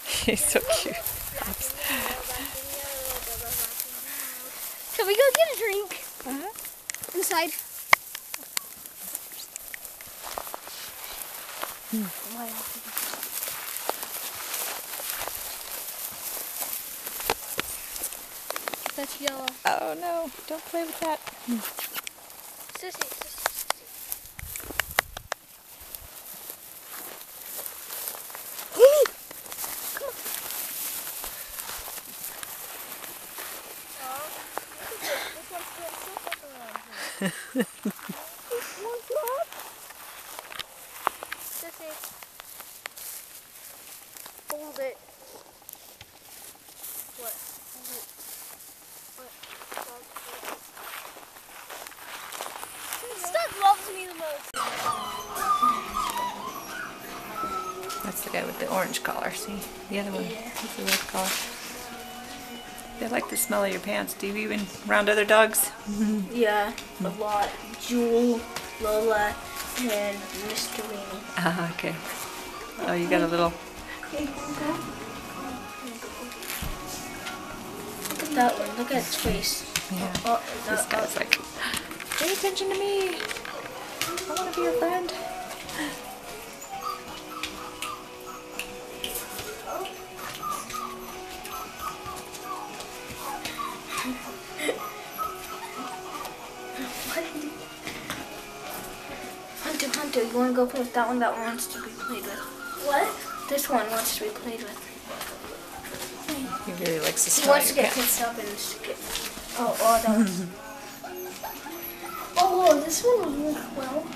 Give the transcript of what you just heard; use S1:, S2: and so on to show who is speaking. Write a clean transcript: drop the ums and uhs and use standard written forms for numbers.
S1: He's so cute.
S2: Can we go get a drink? Inside. That's yellow.
S1: Oh no, don't play with that.
S2: Sissy. Sissy. Hold it. What? Hold it. What? Stud loves me the most.
S1: That's the guy with the orange collar, see? The other one with the red collar. They like the smell of your pants. Do you even round other dogs?
S2: Yeah, a lot. Jewel, Lola, and Mr. Rainey.
S1: Ah, okay. Oh, you got a little...
S2: Look at that one. Look at its face.
S1: Yeah.
S2: Oh,
S1: This guy's like, pay attention to me. I want to be your friend.
S2: Hunter, you want to go play with that one? That one wants to be played with. What? This one wants to be played with.
S1: He really likes to
S2: He
S1: smell
S2: wants to
S1: your
S2: get
S1: pants.
S2: picked up and skip. Oh, that one's... Oh, this one will work well.